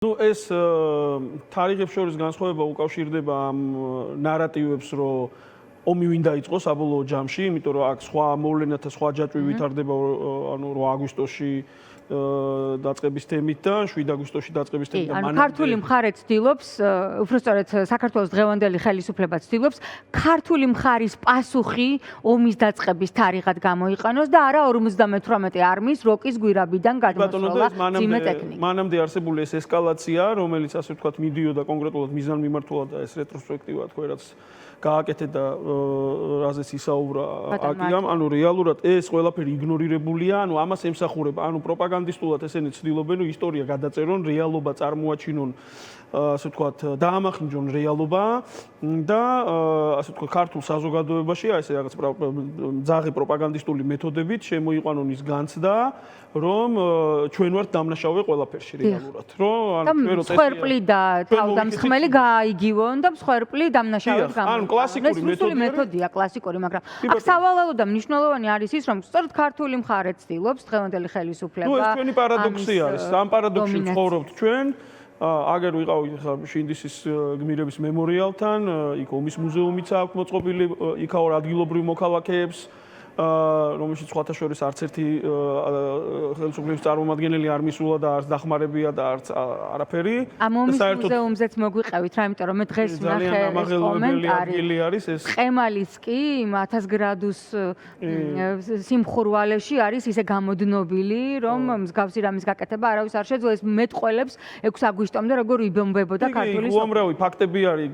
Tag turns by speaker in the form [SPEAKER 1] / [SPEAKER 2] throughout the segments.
[SPEAKER 1] Ну ეს თარიღებს შორის განსხვავება უკავშირდება ამ ნარატივებს, რომ ომი ვინ დაიწყო საბოლოო ჯამში, იმიტომ რომ აქ სხვა მოვლენათა სხვა ჯაჭვი ვითარდება, ანუ 8 აგვისტოში დაწყების თემით და 7 აგვისტოში დაწყების თემით და
[SPEAKER 2] მანამდე ქართული მხარე ცდილობს, უბრალოდ საქართველოს დღევანდელი ხელისუფლება ცდილობს ქართული მხარის პასუხი ომის დაწყების თარიღად გამოიყენოს და არა 58 არმიის როკის გვირაბიდან გადმოსვლა ძიმე ტექნიკა.
[SPEAKER 1] მანამდე არსებული ეს ესკალაცია, რომელიც ასე ვთქვათ მიდიოდა კონკრეტულად მიზანმიმართულად და ეს რეტროსპექტივა თქვენ რაც გააკეთე და რაზეც ისაუბრა აკიამ, ანუ რეალურად ეს ყველაფერი იგნორირებულია, ანუ ამას ემსახურება, ანუ პროპაგანდისტულად ესენი ცდილობენ, რომ ისტორია გადაწერონ, რეალობა წარმოაჩინონ, ასე ვთქვათ, დაამახინჯონ რეალობა და ასე ვთქვათ, ქართულ საზოგადოებაში ესე რაღაც ძაღი პროპაგანდისტული მეთოდებით შემოიყვანონ ის განცდა, რომ ჩვენ ვართ დამნაშავე ყველაფერში რეალურად, რომ
[SPEAKER 2] ანუ მსხვერპლი და თავდამსხმელი გააიგივონ და მსხვერპლი დამნაშავედ გამოიყენონ.
[SPEAKER 1] კლასიკური
[SPEAKER 2] მეთოდია, კლასიკური, მაგრამ აქ სავალალო და მნიშვნელოვანი არის ის, რომ სწორედ ქართული მხარე ცდილობს დღევანდელი ხელისუფლება.
[SPEAKER 1] ნუ ეს ჩვენი პარადოქსი არის. ამ პარადოქსში ვცხოვრობთ ჩვენ. აგერ ვიყავით ხა შინდისის გმირების მემორიალთან, იქ ომის მუზეუმიც აქვს მოწყობილი, იქაო ადგილობრივ მოქალაქეებს, რომელშიც სხვათა შორის არც ერთი ხელისუფლების წარმომადგენელი არ მისულა და არც დახმარებია და არც არაფერი.
[SPEAKER 2] ამ ომის მუზეუმზეც მოგვიყევით რა, იმიტომ რომ მე დღეს ვნახე ეს კომენტარი. ყემალის კი 1000 გრადუს სიმხურვალეში არის ისე გამოდნობილი, რომ მსგავსი რამის გაკეთება არავის არ შეძლო. ეს მეტყველებს 6 აგვისტომდე როგორ იბომბებოდა ქართული
[SPEAKER 1] სოფელი. უამრავი ფაქტები არის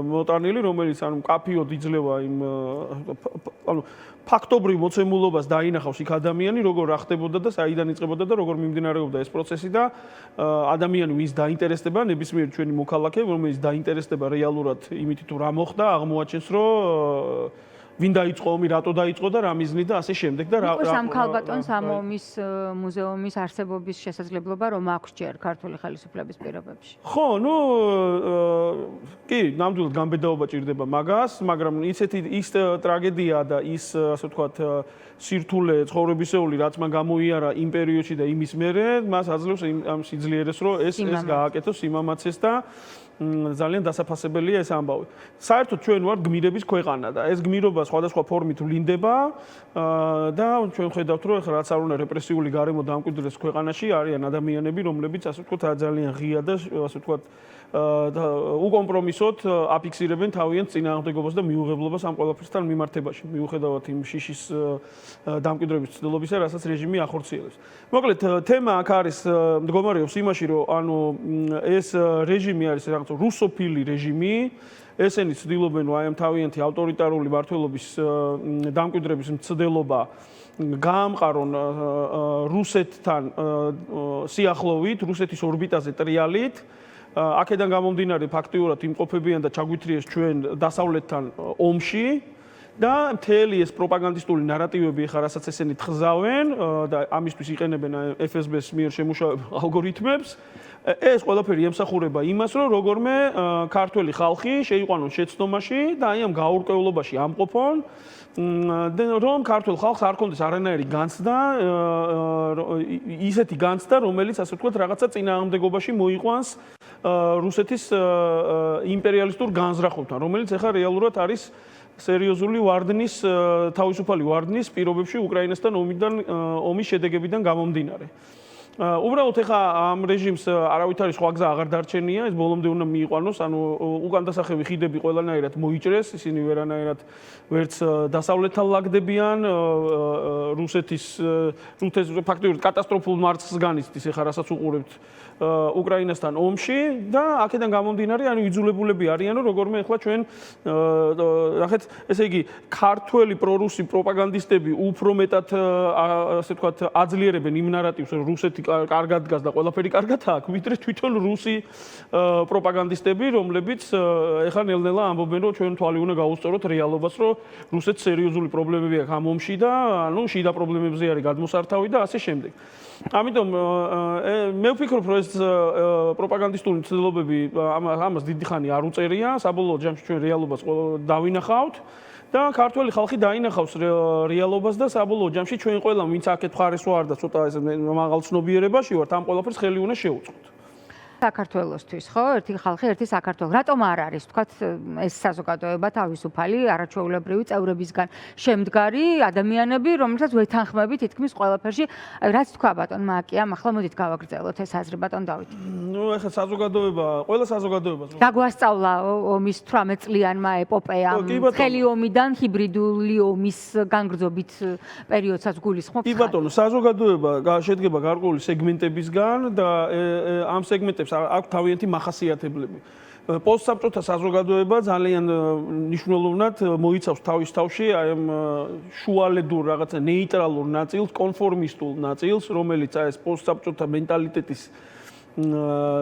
[SPEAKER 1] მოტანილი, რომელიც ანუ მკაფიოდ იძლევა იმ ანუ ფაქტობრივ მოცემულობას დაინახავს იქ ადამიანი, როგორ რა ხდებოდა და საიდან იწყებოდა და როგორ მიმდინარეობდა ეს პროცესი და ადამიანი ვინც დაინტერესდება, ნებისმიერ ჩვენი მოქალაქე, რომელიც დაინტერესდება რეალურად იმით თუ რა მოხდა, აღმოაჩენს, რომ ვინ დაიწყო ომი, რატო დაიწყო და რა მიზნით და ასე შემდეგ და რა
[SPEAKER 2] ამ ქალბატონს ამ ომის მუზეუმის არსებობის შესაძლებლობა რომ აქვს ჯერ ქართული ხელისუფლების პირობებში.
[SPEAKER 1] ხო, ნუ კი, ნამდვილად გამბედაობა ჭირდება მაგას, მაგრამ ის ტრაგედია და ის ასე ვთქვათ სირთულე ცხოვრებისეული რაც მან გამოიარა იმ პერიოდში და იმის მერე, მას აძლევს ამ სიძლიერეს, რომ ეს გააკეთოს იმამაცეს და ძალიან დასაფასებელია ეს ამბავი. საერთოდ ჩვენ ვართ გმირების ქვეყანა და ეს გმირობა სხვადასხვა ფორმით ვლინდება და ჩვენ ხედავთ, რომ ახლა რაც არ უნდა რეპრესიული გარემო დამკვიდრდეს ქვეყანაში, არიან ადამიანები, რომლებიც ასე ვთქვათ ძალიან ღია და ასე ვთქვათ უკომპრომისოდ აფიქსირებენ თავიანთ წინააღმდეგობას და მიუღებლობას ამ ყველაფერსთან მიმართებაში, მიუხედავად იმ შიშის დამკვიდრების ცდილობისა, რასაც რეჟიმი ახორციელებს. მოკლედ, თემა აქ არის მდგომარეობს იმაში, რომ ანუ ეს რეჟიმი არის რაღაც რუსოფილი რეჟიმი, ესენი ცდილობენ აი ამ თავიანთი ავტორიტარული მმართველობის დამკვიდრების მცდელობა გაამყარონ რუსეთთან სიახლოვით, რუსეთის ორბიტაზე ტრიალით. აქედან გამომდინარე ფაქტიურად იმყოფებიან და ჩაგვითრიეს ჩვენ დასავლეთთან ომში და მთელი ეს პროპაგანდისტული ნარატივები ხა რასაც ესენი თხზავენ და ამისთვის იყენებენ FSB-ს მიერ შემუშავებულ ალგორითმებს. ეს ყველაფერი ემსახურება იმას, რომ როგორმე ქართველი ხალხი შეიყვანონ შეცდომაში და აი ამ გაურკვევლობაში ამყოფონ და რომ ქართულ ხალხს არ კონდეს არანაირი განცდა, ისეთი განცდა, რომელიც ასე ვთქვათ რაღაცა წინააღმდეგობაში მოიყვანს რუსეთის იმპერიალისტურ განზრახვებთან, რომელიც ახლა რეალურად არის სერიოზული ვარდნის, თავისუფალი ვარდნის პირობებში უკრაინასთან ომის შედეგებიდან გამომდინარე. უბრალოდ ახლა ამ რეჟიმს არავითარი სხვა გზა აღარ დარჩენია, ეს ბოლომდე უნდა მიიყვანოს, ანუ უკანდასახევი ხიდები ყველანაირად მოიჭრეს, ისინი ვერანაირად ვერც დასავლეთთან ლაგდებიან, რუსეთის ფაქტობრივად კატასტროფულ მარცხს განიცდის ახლა რასაც უყურებთ უკრაინასთან ომში და აქედან გამომდინარე, ანუ იძულებულები არიან, რომ როგორმე ახლა ჩვენ ნახეთ, ესე იგი, ქართველი პრორუსი პროპაგანდისტები უფრო მეტად ასე ვთქვათ აძლიერებენ იმ ნარატივს, რომ რუსეთი კარგად დგას და ყველაფერი კარგად აქვს, ვიდრე თვითონ რუსი პროპაგანდისტები, რომლებიც ახლა ნელ-ნელა ამბობენ, რომ ჩვენ თვალი უნდა გაუსწოროთ რეალობას, რომ რუსეთს სერიოზული პრობლემები აქვს ამ ომში და ანუ შიდა პრობლემებზე არის გადმოსართავი და ასე შემდეგ. ამიტომ მე ვფიქრობ, რომ ეს პროპაგანდისტული მცდელობები ამას დიდი ხანი არ უწერია, საბოლოო ჯამში ჩვენ რეალობას დავინახავთ და ქართველი ხალხი დაინახავს რეალობას და საბოლოო ჯამში ჩვენ ყველამ ვინც აქეთ მხარეს ვარ და ცოტა ეს მაღალ ცნობიერებაში ვართ ამ ყველაფერს ხელი უნდა შევუწყოთ.
[SPEAKER 2] საქართველოსთვის, ხო? ერთი ხალხი, ერთი საქართველო. რატომ არ არის, თქვათ, ეს საზოგადოება თავისუფალი, არაჩვეულებრივი წევრებისგან შემდგარი ადამიანები, რომელთაც ვეთანხმებით თითქმის ყველაფერში, რაც თქვა ბატონ მაკიამ, ახლა მოდით გავაგრძელოთ ეს აზრი ბატონ დავით.
[SPEAKER 1] ეხლა საზოგადოება, ყველა საზოგადოებას
[SPEAKER 2] დაგვასწავლა ომის 18 წლიანმა ეპოპეამ, ცხელი ომიდან ჰიბრიდული ომის განგრძობით პერიოდსაც გულისხმობთ.
[SPEAKER 1] კი ბატონო, საზოგადოება შედგება გარკვეული სეგმენტებისგან და ამ სეგმენტებს აქვს თავიანთი მახასიათებლები. პოსტსაბჭოთა საზოგადოება ძალიან მნიშვნელოვნად მოიცავს თავის თავში აი ამ შუალედურ რაღაცა ნეიტრალურ ნაწილს, კონფორმისტულ ნაწილს, რომელიც აი ეს პოსტსაბჭოთა მენტალიტეტის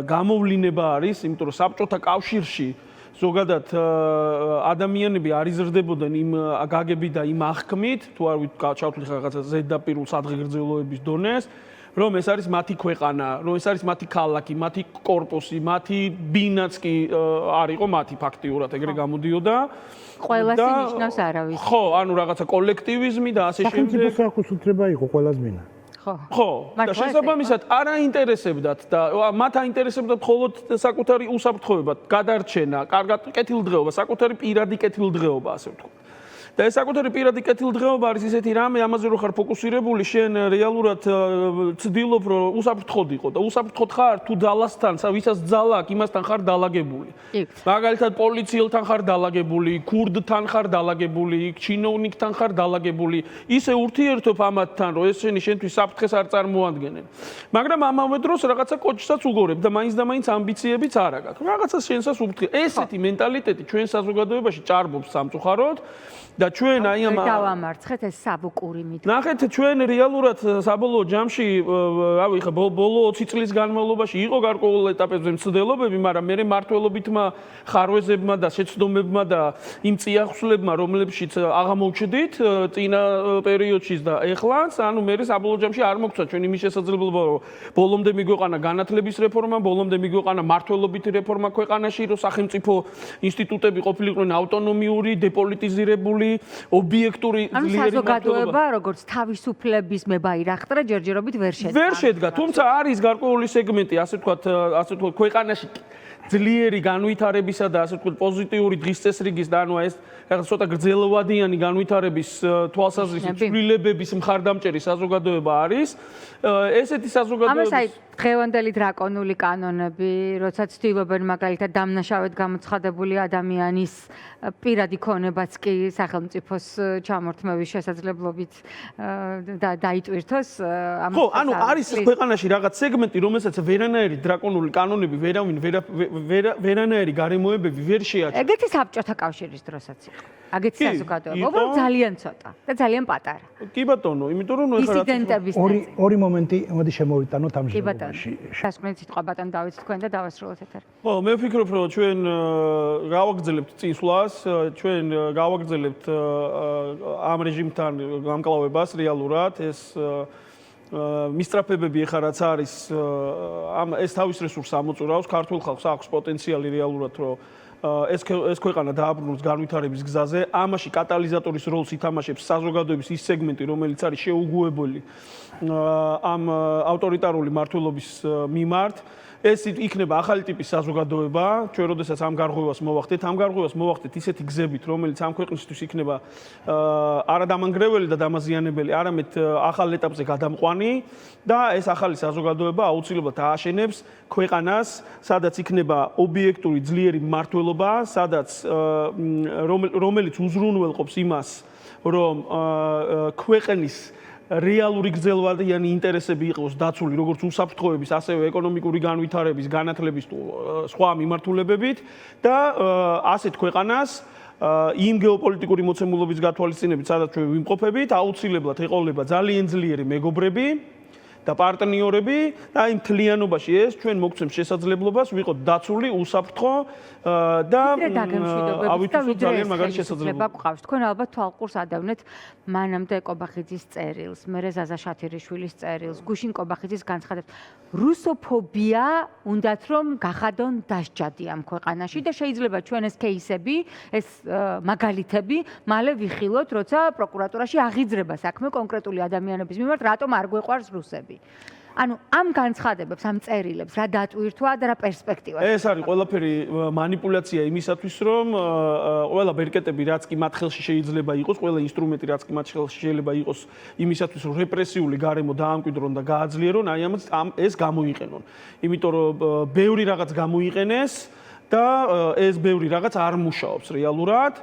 [SPEAKER 1] გამოვლინება არის, იმიტომ რომ საბჭოთა კავშირში ზოგადად ადამიანები არ იზრდებოდნენ იმ გაგებით და იმ აღქმით, თუ არ ჩავთვლით რაღაცა ზედაპირულ სადღეგრძელოების დონეს, რომ ეს არის მათი ქვეყანა, რომ ეს არის მათი ქალაქი, მათი კორპუსი, მათი ბინაც კი არ იყო მათი ფაქტიურად ეგრე გამოდიოდა.
[SPEAKER 2] ყველას ნიშნავს არავის.
[SPEAKER 1] ხო, ანუ რაღაცა კოლექტივიზმი და ასე შემდეგ.
[SPEAKER 3] სახელმწიფოს აქვს უთრება იყო ყველას მინა.
[SPEAKER 1] ხო, და შესაბამისად არ აინტერესებდათ და მათ აინტერესებდათ მხოლოდ საკუთარი უსაფრთხოება, გადარჩენა, კარგად კეთილდღეობა, საკუთარი პირადი კეთილდღეობა, ასე ვთქვათ. და ეს საკუთარი პირადი კეთილდღეობა არის ისეთი რამე, ამაზე რო ხარ ფოკუსირებული, შენ რეალურად ცდილობ, რომ უსაფრთხოდ იყო და უსაფრთხოდ ხარ თუ ძალასთან, ვისაც ძალა აქვს, იმასთან ხარ დალაგებული. მაგალითად, პოლიციელთან ხარ დალაგებული, ქურდთან ხარ დალაგებული, ჩინოვნიკთან ხარ დალაგებული. ისე ურთიერთობ ამათთან, რომ ეს შენთვის საფრთხეს არ წარმოადგენენ. მაგრამ ამავე დროს რაღაცა კოჭსაც უგორებ და მაინც და მაინც ამბიციებიც არ აქვს. რაღაცა შენსაც უფრთხილ. ესეთი მენტალიტეტი ჩვენ საზოგადოებაში ჭარბობს სამწუხაროდ. და ჩვენ აი ამ
[SPEAKER 2] დავამარცხეთ ეს საბუკური მითი.
[SPEAKER 1] ნახეთ, ჩვენ რეალურად საბოლოო ჯამში, რავი, ხა ბოლო 20 წლის განმავლობაში იყო გარკვეულ ეტაპებზე მცდელობები, მაგრამ მე მართლობითმა ხარვეზებმა და შეცდომებმა და იმ წიაღსვლებმა, რომლებშიც აღმოჩდით წინა პერიოდშიც და ეხლაც, ანუ მე საბოლოო ჯამში არ მოგცა ჩვენ იმის შესაძლებლობა, რომ ბოლომდე მიგვეყანა განათლების რეფორმა, ბოლომდე მიგვეყანა მართლობითი რეფორმა ქვეყანაში, რომ სახელმწიფო ინსტიტუტები ყოფილიყვნენ ავტონომიური, დეპოლიტიზირებული ობიექტური ძლიერი
[SPEAKER 2] საზოგადოება, როგორც თავისუფლების მებაირახტრა, ჯერჯერობით ვერ შედგა.
[SPEAKER 1] ვერ შედგა, თუმცა არის გარკვეული სეგმენტი, ასე ვთქვათ, ქვეყანაში ძლიერი განვითარებისა და ასე ვთქვათ, პოზიტიური დღის წესრიგის და ანუ ეს რაღაც ცოტა გრძელვადიანი განვითარების თვალსაზრისით ცვლილებების მხარდამჭერი საზოგადოება არის. ესეთი საზოგადოების
[SPEAKER 2] ამას აი დღევანდელი დრაკონული კანონები, როცა ცდილობენ მაგალითად დამნაშავედ გამოცხადებული ადამიანის პირადი ქონებაც კი სახელმწიფოს ჩამორთმევის შესაძლებლობით დაიტვირთოს.
[SPEAKER 1] ხო, ანუ არის ქვეყანაში რაღაც სეგმენტი, რომელსაც ვერანაირი დრაკონული კანონები, ვერანაირი გარემოებები ვერ შეაჩერებს.
[SPEAKER 2] ეგეთი საბჭოთა კავშირის დროსაც იყო. აგეთი საზოგადოება, უბრალოდ ძალიან ცოტა და ძალიან პატარა.
[SPEAKER 1] კი ბატონო, იმიტომ რომ ეხლა
[SPEAKER 2] დისიდენტების
[SPEAKER 3] ორი მომენტი მოდი შემოვიტანოთ ამ შემთხვევაში.
[SPEAKER 2] სასმელი სიტყვა ბატონ დავით თქვენ და დავასრულოთ ეთერი.
[SPEAKER 1] ხო, მე ვფიქრობ, რომ ჩვენ გავაგრძელებთ წინსვლას, ჩვენ გავაგრძელებთ ამ რეჟიმთან გამკლავებას რეალურად, ეს მისწრაფებები ეხლა რაც არის, ეს თავის რესურსს ამოწურავს, ქართულ ხალხს აქვს პოტენციალი რეალურად, რომ ეს ქვეყანა დააბრუნოს განვითარების გზაზე. ამაში კატალიზატორის როლს ითამაშებს საზოგადოების ის სეგმენტი, რომელიც არის შეუგუებელი ამ ავტორიტარული მმართველობის მიმართ. ეს იქნება ახალი ტიპის საზოგადოება, ჩვენ როდესაც ამ გარღვევას მოვახდეთ, ამ გარღვევას მოვახდეთ ისეთი გზებით, რომელიც ამ ქვეყნისთვის იქნება არადამანგრეველი და დამაზიანებელი, არამედ ახალ ეტაპზე გადამყვანი და ეს ახალი საზოგადოება აუცილებლად ააშენებს ქვეყანას, სადაც იქნება ობიექტური ძლიერი მმართველობა, სადაც რომელიც უზრუნველყოფს იმას, რომ ქვეყნის რეალური გრძელვადიანი ინტერესები იყოს დაცული როგორც უსაფრთხოების, ასევე ეკონომიკური განვითარების, განათლების თუ სხვა მიმართულებებით და ასეთ ქვეყანას იმ გეოპოლიტიკური მოცემულობის გათვალისწინებით, სადაც ჩვენ ვიმყოფებით, აუცილებლად ეყოლება ძალიან ძლიერი მეგობრები და პარტნიორები და იმ თლიანობაში ეს ჩვენ მოგცემს შესაძლებლობას ვიყოთ დაცული, უსაფრთხო და ავითვისოთ ძალიან მაგარი შესაძლებლობა.
[SPEAKER 2] გვყავს. თქვენ ალბათ თვალყურს ადევნეთ მანამდე კობახიძის წერილს, მერე ზაზა შათირიშვილის წერილს, გუშინ კობახიძის განცხადებს. რუსოფობია უნდათ რომ გახადონ დასჯადი ამ ქვეყანაში და შეიძლება ჩვენ ეს кейსები, ეს მაგალითები მალე ვიხილოთ, როცა პროკურატურაში აღიძრება საქმე კონკრეტული ადამიანების მიმართ, რატომ არ გვეყვარს რუსები. ანუ ამ განცხადებებს, ამ წერილებს რა დატვირთვა და რა პერსპექტივა?
[SPEAKER 1] ეს არის ყველაფერი манипуляция იმისათვის, რომ ყველა ბერკეტები რაც კი მათ ხელში შეიძლება იყოს, ყველა ინსტრუმენტი რაც კი მათ ხელში შეიძლება იყოს იმისათვის, რომ რეპრესიული გარემო დაამკვიდრონ და გააძლიერონ, აი ამ ეს გამოიყენონ. იმიტომ რომ ბევრი რაღაც გამოიყენეს და ეს ბევრი რაღაც არ მუშაობს რეალურად.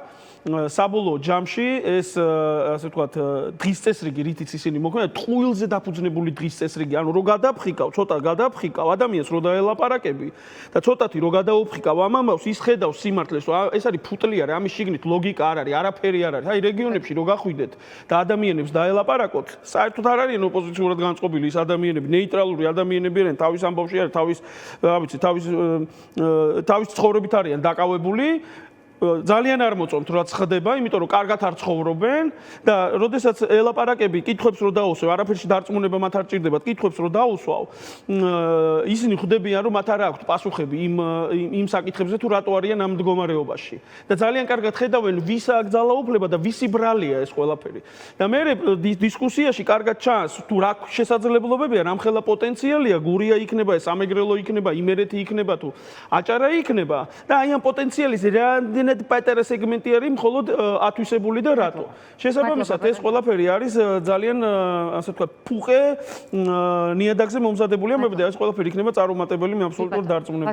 [SPEAKER 1] საბოლოო ჯამში ეს ასე ვთქვათ დღის წესრიგი რითიც ისინი მოქმედან ტყუილზე დაფუძნებული დღის წესრიგი ანუ რო გადაფხიკავ ცოტა გადაფხიკავ ადამიანს რო დაელაპარაკები და ცოტათი რო გადაუფხიკავ ამ ამბავს ის ხედავს სიმართლეს რომ ეს არის ფუტლი არის ამის შიგნით ლოგიკა არ არის არაფერი არ არის აი რეგიონებში რო გახვიდეთ და ადამიანებს დაელაპარაკოთ საერთოდ არ არიან ოპოზიციურად განწყობილი ის ადამიანები ნეიტრალური ადამიანები არიან თავის ამბავში არის რა ვიცი თავის ცხოვრებით არიან დაკავებული ძალიან არ მოწონთ რაც ხდება, იმიტომ რომ კარგად არ ცხოვრობენ და როდესაც ელაპარაკები კითხვებს რო დაუსვევ, არაფერში დარწმუნება მათ არ ჭირდებათ, კითხვებს რო დაუსვავ, ისინი ხვდებიან რომ მათ არ აქვთ პასუხები იმ საკითხებზე თუ რატო არიან ამ მდგომარეობაში. და ძალიან კარგად ხედავენ ვის აქვს ძალაუფლება და ვისი ბრალია ეს ყველაფერი. და მე დისკუსიაში კარგად ჩანს თუ რა შესაძლებლობებია, რამხელა პოტენციალია, გურია იქნება, სამეგრელო იქნება, იმერეთი იქნება თუ აჭარა იქნება და აი ამ პოტენციალის რამდენად პატარა სეგმენტი არის მხოლოდ ათვისებული და რატო. შესაბამისად ეს ყველაფერი არის ძალიან ასე ვთქვათ ფუყე ნიადაგზე მომზადებული ამბები და ეს ყველაფერი იქნება წარუმატებელი მე აბსოლუტურად დარწმუნებული.